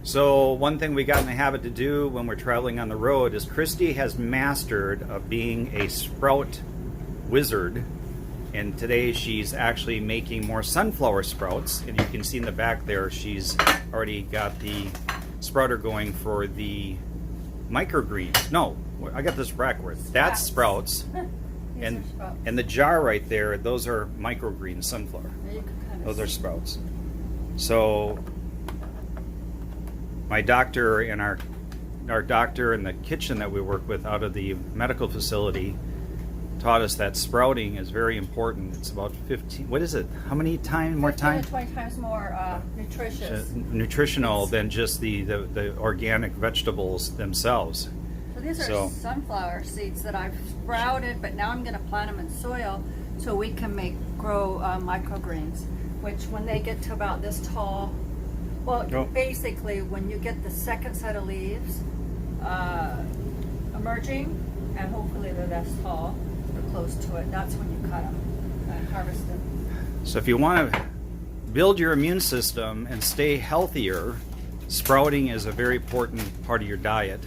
So one thing we got in the habit to do when we're traveling on the road is Kristy has mastered of being a sprout wizard, and today she's actually making more sunflower sprouts, and you can see in the back there she's already got the sprouter going for the microgreens. No, I got this backwards. That's sprouts. And the jar right there, those are microgreens, sunflower. Those are sprouts. So my doctor and our doctor in the kitchen that we work with out of the medical facility taught us that sprouting is very important. It's about 15, what is it? How many times more time? 20 times more nutritional than just the organic vegetables themselves. So these are sunflower seeds that I've sprouted, but now I'm going to plant them in soil so we can grow microgreens, which when they get to about this tall, well, basically when you get the second set of leaves emerging, and hopefully they're this tall, or close to it, that's when you cut them and harvest them. So if you want to build your immune system and stay healthier, sprouting is a very important part of your diet.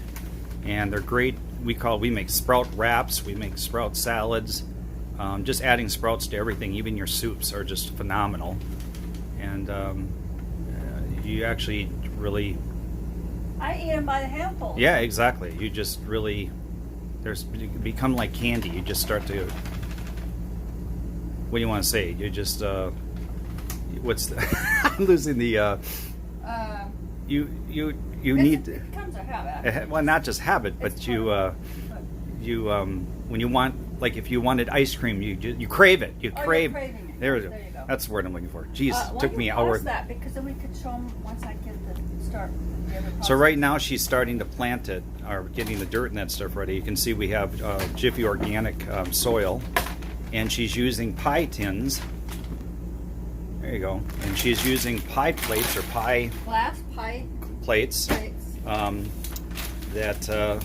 And they're great. We make sprout wraps, we make sprout salads. Just adding sprouts to everything, even your soups, are just phenomenal. And you actually really... I eat them by the handful. Yeah, exactly. You just really... you become like candy. You just start to... What do you want to say? You just... what's the... I'm losing the... You need... It becomes a habit. Well, not just habit, but when you want, like if you wanted ice cream, you crave it. You crave. You're craving it. There we go. There you go. That's the word I'm looking for. Jeez, took me an hour. That because then we could show them once I get the start. So right now she's starting to plant it, or getting the dirt and that stuff ready. You can see we have Jiffy Organic soil, and she's using pie tins. There you go. And she's using pie plates or glass pie plates that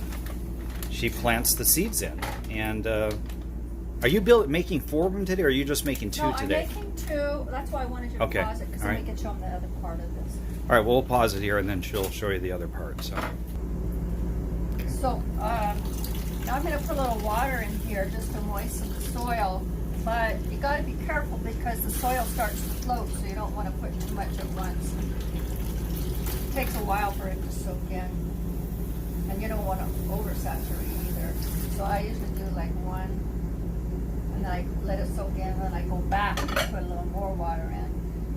she plants the seeds in. And are you making 4 of them today, or are you just making 2 today? I'm making 2. That's why I wanted you to pause it, because then we can show them the other part of this. All right, we'll pause it here, and then she'll show you the other part. So now I'm going to put a little water in here just to moisten the soil. But you got to be careful because the soil starts to float, so you don't want to put too much at once. It takes a while for it to soak in, and you don't want to oversaturate either. So I usually do like 1, and then I let it soak in, and then I go back and put a little more water in.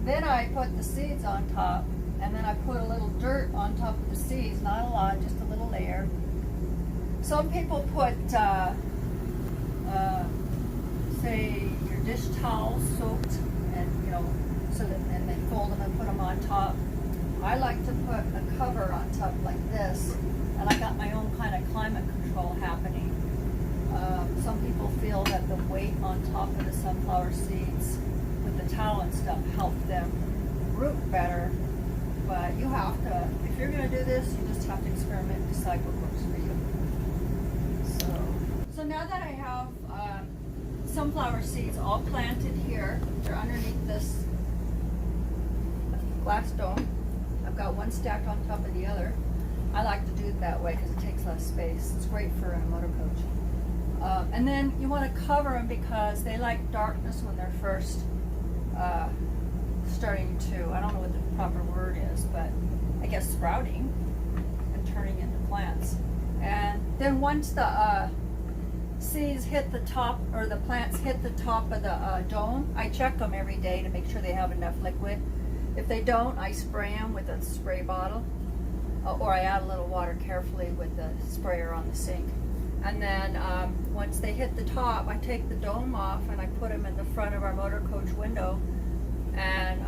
Then I put the seeds on top, and then I put a little dirt on top of the seeds, not a lot, just a little layer. Some people put say your dish towels soaked, and and they fold them and put them on top. I like to put a cover on top like this, and I got my own kind of climate control happening. Some people feel that the weight on top of the sunflower seeds with the towel and stuff help them root better. But you have to, if you're going to do this, you just have to experiment and decide what works for you. So now that I have sunflower seeds all planted here, they're underneath this glass dome. I've got one stacked on top of the other. I like to do it that way because it takes less space. It's great for a motor coach. And then you want to cover them because they like darkness when they're first starting to, I don't know what the proper word is, but I guess sprouting and turning into plants. And then once the seeds hit the top, or the plants hit the top of the dome, I check them every day to make sure they have enough liquid. If they don't, I spray them with a spray bottle, or I add a little water carefully with the sprayer on the sink. And then once they hit the top, I take the dome off and I put them in the front of our motor coach window, and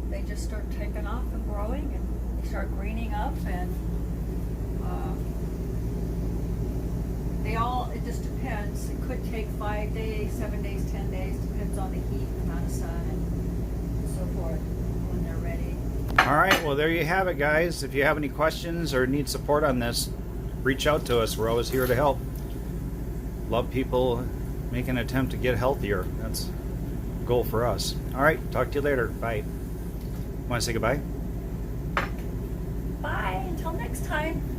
they just start taking off and growing, and they start greening up, and it just depends. It could take 5 days, 7 days, 10 days, depends on the heat, the amount of sun, and so forth, when they're ready. All right, well, there you have it, guys. If you have any questions or need support on this, reach out to us. We're always here to help. Love people make an attempt to get healthier. That's a goal for us. All right, talk to you later. Bye. Want to say goodbye? time